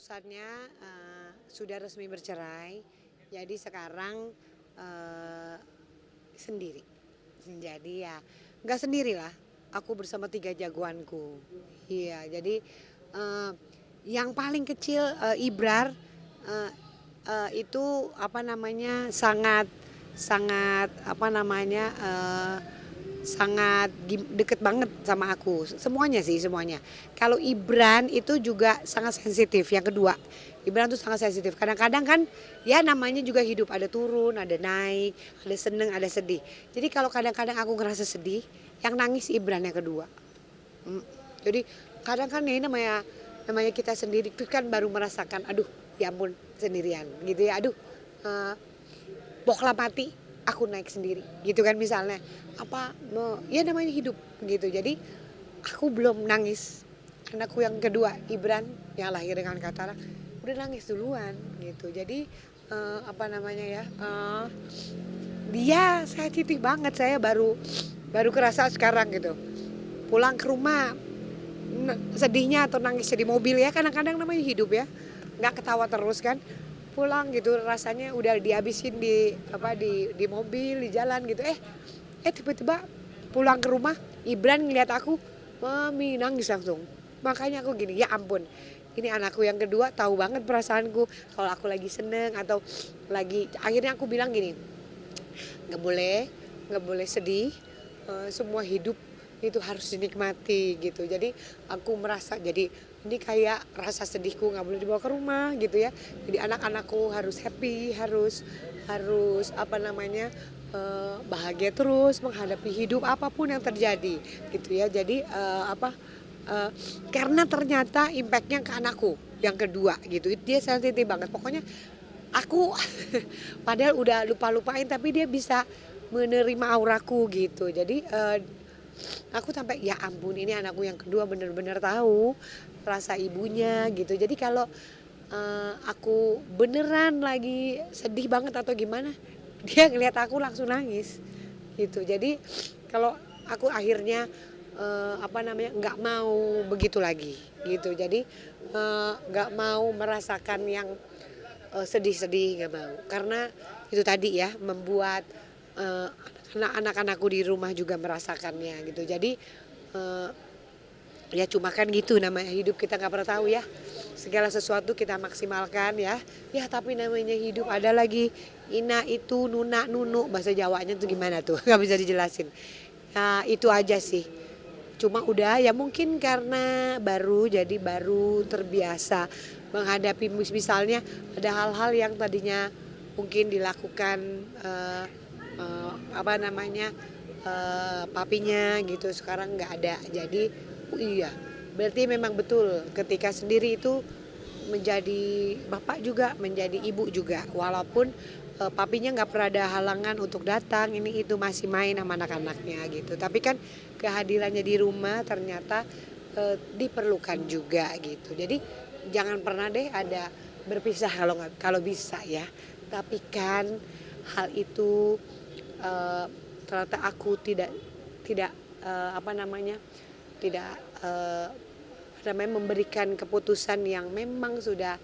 keputusannya sudah resmi bercerai. Jadi sekarang eh, sendiri. Jadi ya nggak sendirilah. Aku bersama 3 jagoanku. Iya, jadi eh, yang paling kecil Ibrar eh, itu apa namanya sangat sangat apa namanya sangat deket banget sama aku. Semuanya sih, semuanya. Kalau Ibran itu juga sangat sensitif. Yang kedua, Ibran tuh sangat sensitif. Kadang-kadang kan ya namanya juga hidup, ada turun, ada naik, ada seneng, ada sedih. Jadi kalau kadang-kadang aku ngerasa sedih, yang nangis Ibran yang kedua. Mm. Jadi kadang kan ini namanya namanya kita sendiri tuh kan baru merasakan, aduh ya ampun sendirian gitu ya, aduh eh, pokla mati aku naik sendiri gitu kan misalnya apa ya namanya hidup gitu. Jadi aku belum nangis, anakku yang kedua Ibran yang lahir dengan katarak udah nangis duluan gitu. Jadi apa namanya ya dia sensitif banget. Saya baru baru kerasa sekarang gitu pulang ke rumah sedihnya atau nangisnya di mobil ya, kadang-kadang namanya hidup ya, nggak ketawa terus kan, pulang gitu rasanya udah dihabisin di apa di mobil di jalan gitu. Tiba-tiba pulang ke rumah Ibran ngeliat aku, mami nangis langsung. Makanya aku gini, ya ampun, ini anakku yang kedua tahu banget perasaanku kalau aku lagi seneng atau lagi. Akhirnya aku bilang gini, nggak boleh nggak boleh sedih. Semua hidup itu harus dinikmati gitu. Jadi aku merasa jadi ini kayak rasa sedihku nggak boleh dibawa ke rumah gitu ya. Jadi anak-anakku harus happy, harus harus apa namanya bahagia terus menghadapi hidup apapun yang terjadi gitu ya. Jadi eh, karena ternyata impactnya ke anakku yang kedua gitu, dia sensitif banget pokoknya. Aku padahal udah lupa-lupain tapi dia bisa menerima auraku gitu. Jadi aku sampai ya ampun ini anakku yang kedua bener-bener tahu rasa ibunya gitu. Jadi kalau aku beneran lagi sedih banget atau gimana, dia ngeliat aku langsung nangis gitu. Jadi kalau aku akhirnya apa namanya nggak mau begitu lagi gitu. Jadi nggak mau merasakan yang sedih-sedih, nggak mau karena itu tadi ya membuat anak-anakku di rumah juga merasakannya gitu. Jadi eh, ya cuma kan gitu namanya hidup, kita nggak pernah tahu ya, segala sesuatu kita maksimalkan ya. Ya tapi namanya hidup ada lagi ina itu nuna nunu, bahasa Jawanya tuh gimana tuh nggak bisa dijelasin. Nah, itu aja sih. Cuma udah ya mungkin karena baru, jadi baru terbiasa menghadapi misalnya ada hal-hal yang tadinya mungkin dilakukan apa namanya papinya gitu sekarang nggak ada. Jadi oh iya berarti memang betul ketika sendiri itu menjadi bapak juga menjadi ibu juga, walaupun papinya nggak pernah ada halangan untuk datang ini itu masih main sama anak-anaknya gitu. Tapi kan kehadirannya di rumah ternyata diperlukan juga gitu. Jadi jangan pernah deh ada berpisah kalau bisa ya. Tapi kan hal itu eh, ternyata aku tidak apa namanya tidak namanya memberikan keputusan yang memang sudah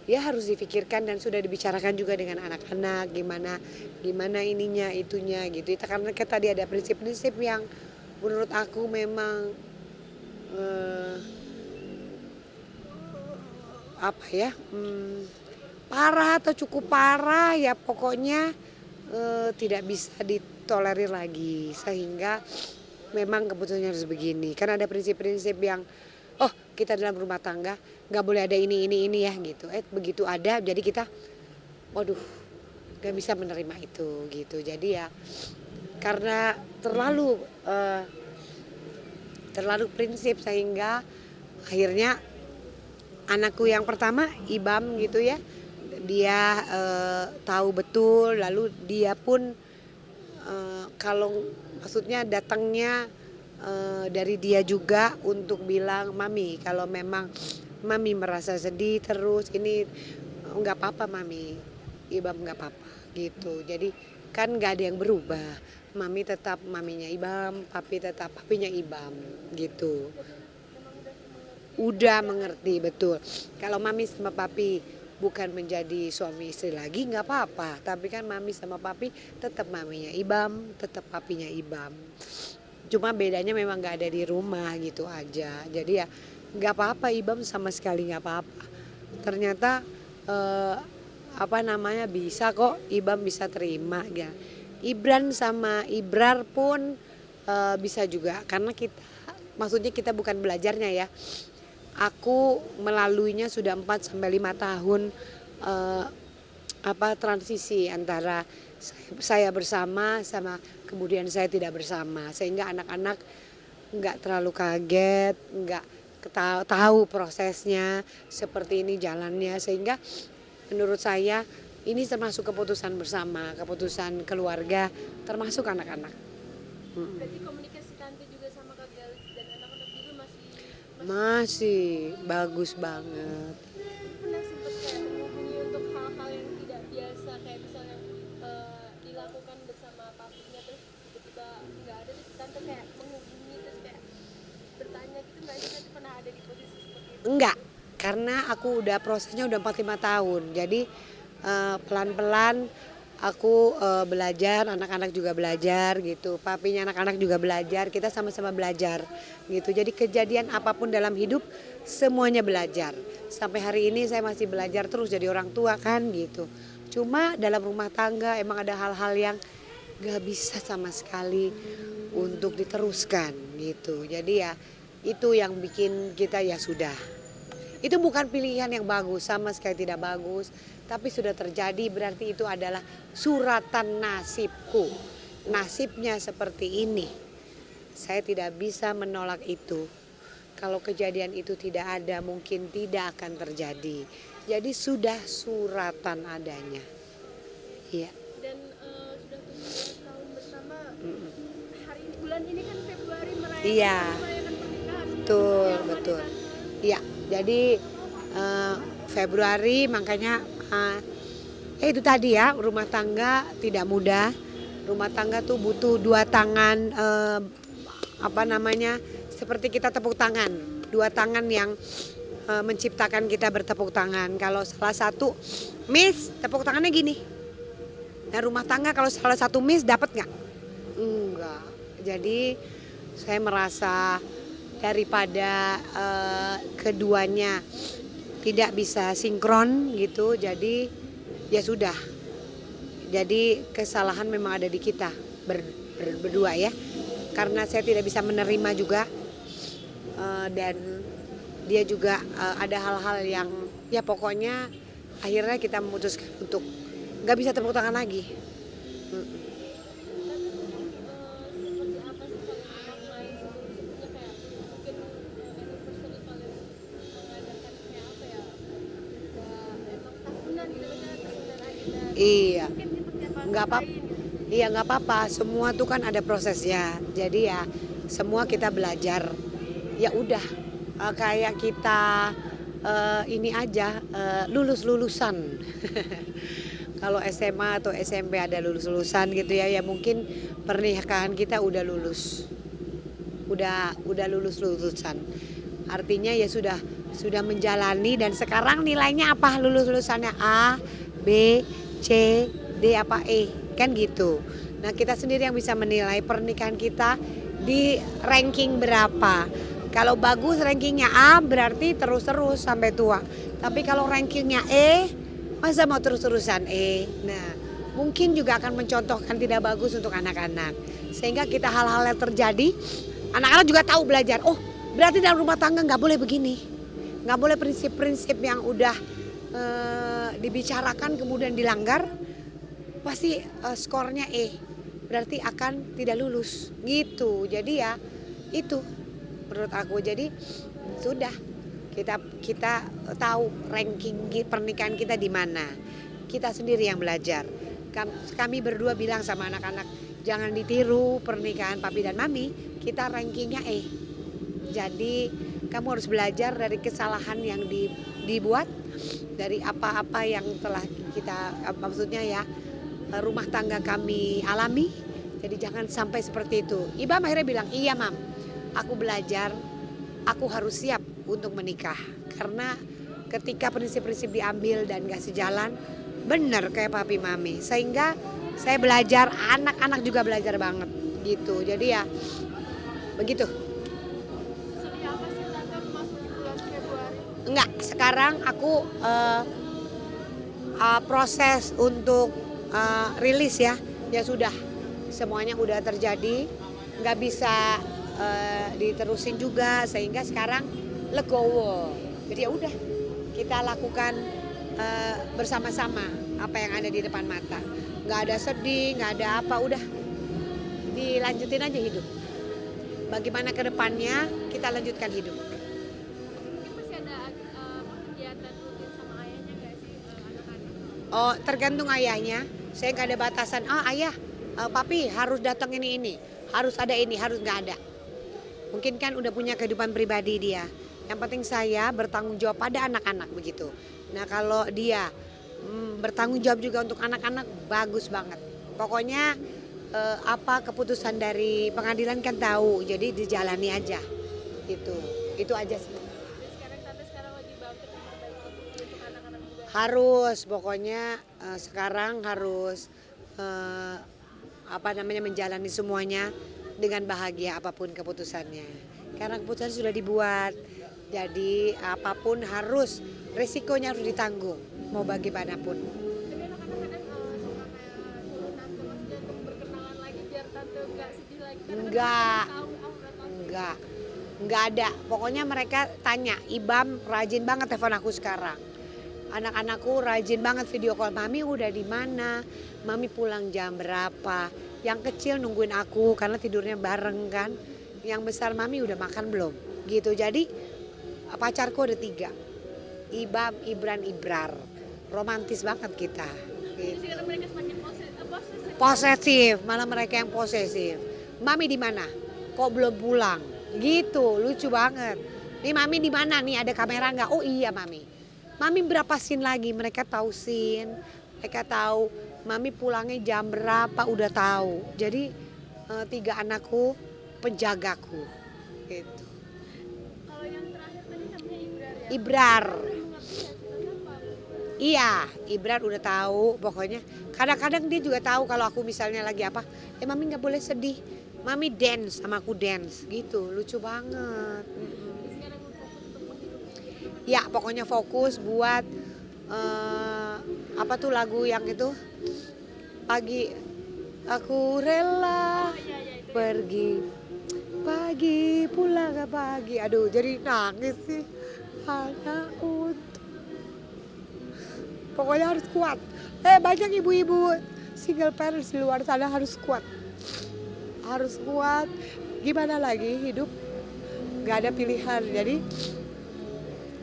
ya harus difikirkan dan sudah dibicarakan juga dengan anak-anak gimana gimana ininya itunya gitu. Itu karena tadi ada prinsip-prinsip yang menurut aku memang eh, apa ya parah atau cukup parah ya pokoknya tidak bisa ditolerir lagi, sehingga memang keputusannya harus begini. Kan ada prinsip-prinsip yang oh kita dalam rumah tangga nggak boleh ada ini ya gitu. Begitu ada jadi kita waduh nggak bisa menerima itu gitu. Jadi ya karena terlalu prinsip sehingga akhirnya anakku yang pertama Ibam gitu ya, dia tahu betul, lalu dia pun kalau maksudnya datangnya dari dia juga untuk bilang mami kalau memang mami merasa sedih terus ini nggak apa-apa mami, Ibam nggak apa-apa gitu. Jadi kan nggak ada yang berubah, mami tetap maminya Ibam, papi tetap papinya Ibam gitu. Udah mengerti, betul. Kalau mami sama papi bukan menjadi suami istri lagi nggak apa-apa. Tapi kan mami sama papi tetap maminya Ibam, tetap papinya Ibam. Cuma bedanya memang nggak ada di rumah gitu aja. Jadi ya nggak apa-apa, Ibam sama sekali nggak apa-apa. Ternyata eh, apa namanya bisa kok, Ibam bisa terima ya. Ibran sama Ibrar pun bisa juga karena kita maksudnya kita bukan belajarnya ya. Aku melaluinya sudah 4 sampai 5 tahun eh, transisi antara saya bersama sama kemudian saya tidak bersama, sehingga anak-anak nggak terlalu kaget, nggak tahu prosesnya seperti ini jalannya, sehingga menurut saya ini termasuk keputusan bersama, keputusan keluarga, termasuk anak-anak. Berarti komunikasi tante juga sama Kak Galis dan anak-anak juga Masih bagus banget. pernah sempet kayak menghubungi untuk hal-hal yang tidak biasa kayak misalnya dilakukan bersama papinya terus tiba-tiba nggak ada terus tante kayak menghubungi terus kayak bertanya gitu nggak sih? Tante pernah ada di posisi seperti itu? Enggak, karena aku udah prosesnya udah 45 tahun. Jadi pelan-pelan aku belajar, anak-anak juga belajar gitu. Papinya anak-anak juga belajar, kita sama-sama belajar gitu. Jadi kejadian apapun dalam hidup semuanya belajar. Sampai hari ini saya masih belajar terus jadi orang tua kan gitu. Cuma dalam rumah tangga emang ada hal-hal yang gak bisa sama sekali untuk diteruskan gitu. Jadi ya itu yang bikin kita ya sudah. Itu bukan pilihan yang bagus, sama sekali tidak bagus. Tapi sudah terjadi berarti itu adalah suratan nasibku. Nasibnya seperti ini. Saya tidak bisa menolak itu. Kalau kejadian itu tidak ada mungkin tidak akan terjadi. Jadi sudah suratan adanya. Iya. Dan sudah 17 tahun bersama. Hari ini bulan ini kan Februari merayakan Iya. pernikahan. Betul, Yang betul. wanita. Iya, jadi Februari makanya itu tadi ya, rumah tangga tidak mudah. Rumah tangga tuh butuh dua tangan seperti kita tepuk tangan. Dua tangan yang menciptakan kita bertepuk tangan. Kalau salah satu miss, tepuk tangannya gini. Nah, rumah tangga kalau salah satu miss dapat nggak? Enggak. Jadi saya merasa daripada keduanya tidak bisa sinkron gitu, jadi ya sudah. Jadi kesalahan memang ada di kita berdua ya, karena saya tidak bisa menerima juga dan dia juga ada hal-hal yang ya pokoknya akhirnya kita memutuskan untuk nggak bisa tepuk tangan lagi. Seperti apa sih kalian memaknai sebelumnya kayak mungkin anniversary kalian mengadakan kayak apa ya emang tahunan gitu misalnya tahunan agenda Iya, mungkin seperti apa nggak apa, iya nggak apa-apa. Semua tuh kan ada prosesnya. Jadi ya semua kita belajar. Ya udah kayak kita ini aja lulusan. Kalau SMA atau SMP ada lulusan gitu ya, ya mungkin pernikahan kita udah lulus, udah lulusan. Artinya ya sudah menjalani dan sekarang nilainya apa lulusannya A, B, C, D apa E kan gitu. Nah kita sendiri yang bisa menilai pernikahan kita di ranking berapa. Kalau bagus rankingnya A berarti terus-terus sampai tua. Tapi kalau rankingnya E, masa mau terus-terusan E. Nah mungkin juga akan mencontohkan tidak bagus untuk anak-anak. Sehingga kita hal-hal yang terjadi, anak-anak juga tahu belajar. Oh berarti dalam rumah tangga nggak boleh begini. Nggak boleh prinsip-prinsip yang udah dibicarakan kemudian dilanggar. Pasti skornya E. Berarti akan tidak lulus gitu. Jadi ya itu menurut aku. Jadi sudah kita tahu ranking pernikahan kita di mana. Kita sendiri yang belajar. Kami berdua bilang sama anak-anak, jangan ditiru pernikahan papi dan mami. Kita rankingnya E. Jadi kamu harus belajar dari kesalahan yang dibuat, dari apa-apa yang telah kita maksudnya ya rumah tangga kami alami. Jadi jangan sampai seperti itu. Ibam akhirnya bilang, iya mam, aku belajar, aku harus siap untuk menikah. Karena ketika prinsip-prinsip diambil dan gak sejalan, bener kayak papi mami. Sehingga saya belajar, anak-anak juga belajar banget gitu. Jadi ya begitu. Sedih apa sih tante memasuki bulan Februari? Enggak, sekarang aku proses untuk rilis ya. Ya sudah, semuanya udah terjadi, nggak bisa diterusin juga, sehingga sekarang legowo. Jadi ya udah, kita lakukan bersama-sama apa yang ada di depan mata. Nggak ada sedih, nggak ada apa, udah dilanjutin aja hidup. Bagaimana ke depannya, kita lanjutkan hidup. Mungkin masih ada kegiatan rutin sama ayahnya nggak sih anak-anak? Oh, tergantung ayahnya. Saya nggak ada batasan. Oh ayah, papi harus datang ini, harus ada ini, harus nggak ada. Mungkin kan udah punya kehidupan pribadi dia. Yang penting saya bertanggung jawab pada anak-anak begitu. Nah kalau dia bertanggung jawab juga untuk anak-anak, bagus banget. Pokoknya apa keputusan dari pengadilan kan tahu, jadi dijalani aja. Itu aja sih. Jadi tante sekarang lagi bangkit yang terbaik untuk anak-anak juga. Harus, pokoknya sekarang harus menjalani semuanya dengan bahagia apapun keputusannya. Karena keputusan sudah dibuat, jadi apapun harus, resikonya harus ditanggung, mau bagaimanapun. Tapi anak-anak kadang suka kayak dulu tante maksudnya untuk berkenalan lagi biar tante nggak sedih lagi. Enggak. Tahu udah tahu. Enggak ada. Pokoknya mereka tanya, Ibam rajin banget telepon aku sekarang. Anak-anakku rajin banget video call, Mami udah di mana? Mami pulang jam berapa? Yang kecil nungguin aku karena tidurnya bareng kan. Yang besar, Mami udah makan belum? Gitu. Jadi pacarku ada 3. Ibam, Ibran, Ibrar. Romantis banget kita. Jadi Gitu. karena mereka semakin posesif. Posesif, malah mereka yang posesif. Mami di mana? Kok belum pulang? Gitu, lucu banget. Nih Mami di mana nih? Ada kamera nggak? Oh iya Mami. Mami berapa scene lagi? Mereka tahu scene. Mereka tahu Mami pulangnya jam berapa, udah tahu. Jadi 3 anakku penjagaku. Gitu. Kalau yang terakhir tadi namanya Ibrar ya. Ibrar. Belum ngerti ya sebenarnya apa? Iya, Ibrar udah tahu. Pokoknya kadang-kadang dia juga tahu kalau aku misalnya lagi apa. Mami nggak boleh sedih. Mami dance sama aku dance gitu. Lucu banget. Jadi sekarang fokus untuk menghidupi. Ya pokoknya fokus buat apa tuh lagu yang itu, pagi aku rela Oh iya itu. pergi pagi pulang ke pagi. Aduh jadi nangis sih. Hanya untuk, pokoknya harus kuat. Banyak ibu-ibu single parents di luar sana harus kuat. Harus kuat. Gimana lagi hidup? Gak ada pilihan. Jadi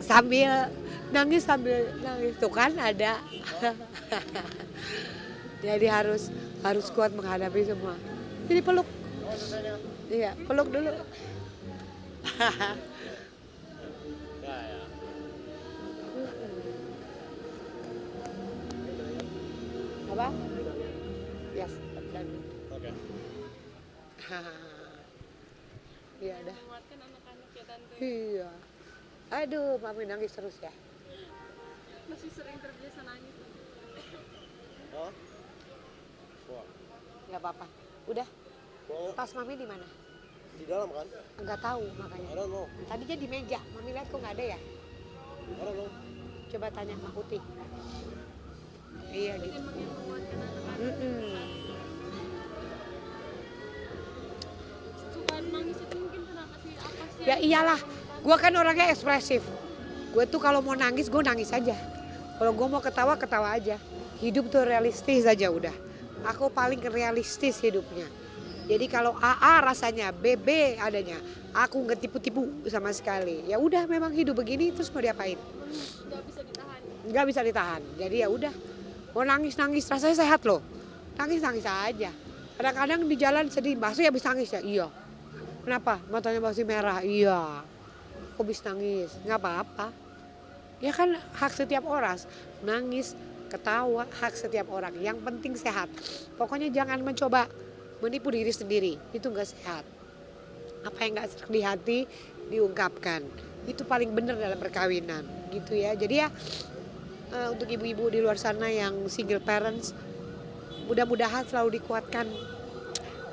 sambil nangis tuh kan ada. Jadi harus kuat menghadapi semua. Jadi peluk. Iya, peluk dulu. Apa? Yes, dan. Oke. Iya dah. Menguatkan anak-anak ya tante. Iya. Aduh, Mami nangis terus ya. Masih sering terbiasa nangis. Hah? Wah, Gak apa-apa. Udah. mau Tas Mami di mana? di dalam kan? Enggak tahu I makanya. don't know. Tadinya di meja. Mami lihat kok nggak ada ya? I don't know. Coba tanya Mak Uti. Iya Jadi gitu. emang yang menguatkan anak-anak. Suka nangis itu mungkin kenapa sih? Apa sih? Ya iyalah. Gue kan orangnya ekspresif. Gue tuh kalau mau nangis, gue nangis aja. Kalau gue mau ketawa, ketawa aja. Hidup tuh realistis aja udah. Aku paling realistis hidupnya. Jadi kalau AA rasanya, BB adanya. Aku nggak tipu-tipu sama sekali. Ya udah, memang hidup begini, terus mau diapain? Nggak bisa ditahan. Nggak bisa ditahan. Jadi ya udah. Mau nangis rasanya sehat loh. Nangis aja. Kadang-kadang di jalan sedih, Mbak ya habis nangis ya. Iya. Kenapa? Matanya masih merah. Iya. Aku habis nangis. Nggak apa-apa. Ya kan hak setiap orang. Nangis, ketawa, hak setiap orang. Yang penting sehat. Pokoknya jangan mencoba menipu diri sendiri. Itu nggak sehat. Apa yang nggak di hati diungkapkan. itu paling benar dalam perkawinan gitu ya. Jadi ya untuk ibu-ibu di luar sana yang single parents, mudah-mudahan selalu dikuatkan,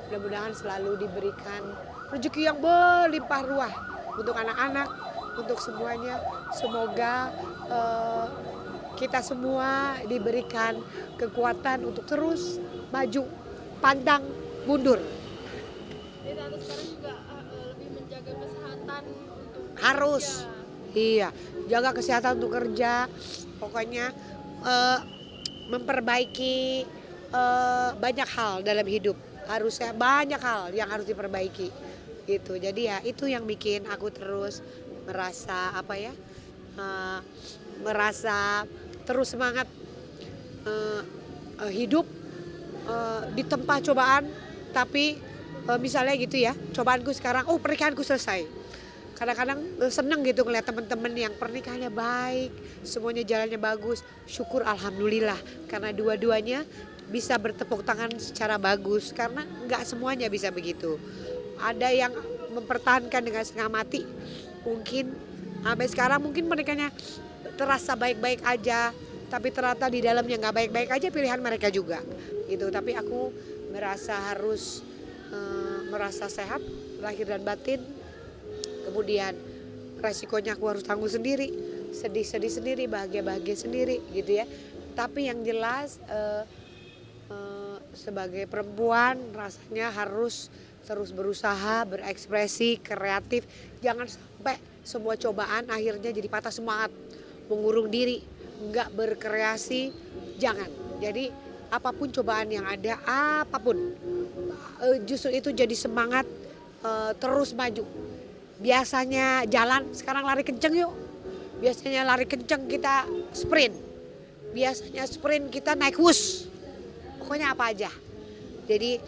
mudah-mudahan selalu diberikan rezeki yang berlimpah ruah untuk anak-anak, untuk semuanya. Semoga kita semua diberikan kekuatan untuk terus maju, pantang mundur. Jadi tante sekarang juga lebih menjaga kesehatan untuk Harus, kerja. iya, jaga kesehatan untuk kerja, pokoknya memperbaiki banyak hal dalam hidup. Harusnya banyak hal yang harus diperbaiki gitu. Jadi ya itu yang bikin aku terus merasa apa ya, merasa terus semangat hidup di tempat cobaan. Tapi misalnya gitu ya, cobaanku sekarang, pernikahanku selesai. Kadang-kadang seneng gitu ngeliat temen-temen yang pernikahannya baik, semuanya jalannya bagus. Syukur alhamdulillah karena dua-duanya bisa bertepuk tangan secara bagus, karena nggak semuanya bisa begitu. Ada yang mempertahankan dengan setengah mati, mungkin sampai sekarang mungkin pernikahannya terasa baik-baik aja, tapi ternyata di dalamnya nggak baik-baik aja, pilihan mereka juga gitu. Tapi aku merasa harus merasa sehat lahir dan batin. Kemudian resikonya aku harus tanggung sendiri, sedih-sedih sendiri, bahagia-bahagia sendiri gitu ya. Tapi yang jelas sebagai perempuan rasanya harus terus berusaha, berekspresi, kreatif. Jangan sampai semua cobaan akhirnya jadi patah semangat, mengurung diri, nggak berkreasi, jangan. Jadi apapun cobaan yang ada, apapun, justru itu jadi semangat terus maju. Biasanya jalan, sekarang lari kenceng yuk. Biasanya lari kenceng kita sprint. Biasanya sprint kita naik wush. Pokoknya apa aja. Jadi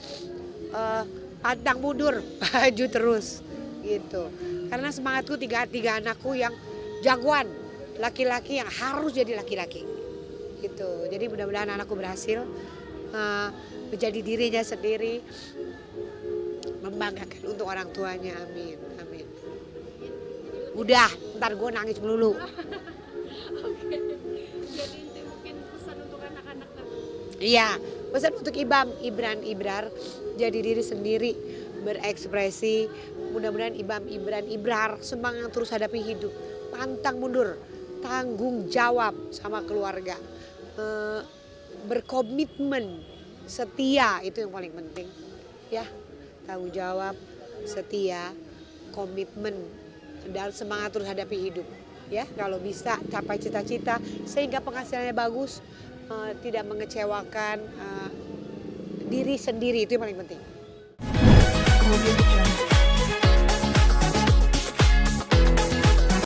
pantang mundur, maju terus gitu. Karena semangatku tiga anakku yang jagoan, laki-laki yang harus jadi laki-laki gitu. Jadi mudah-mudahan anakku berhasil menjadi dirinya sendiri, membanggakan untuk orang tuanya. Amin, amin. Udah, ntar gue nangis melulu. Oke. Jadi mungkin pesan untuk anak-anak kan. Iya, pesan untuk Ibrar, jadi diri sendiri, berekspresi. Mudah-mudahan Ibrar semangat terus hadapi hidup, pantang mundur, tanggung jawab sama keluarga, berkomitmen, setia, itu yang paling penting. Ya, tanggung jawab, setia, komitmen, dan semangat terus hadapi hidup. Ya, kalau bisa capai cita-cita sehingga penghasilannya bagus, tidak mengecewakan diri sendiri, itu yang paling penting.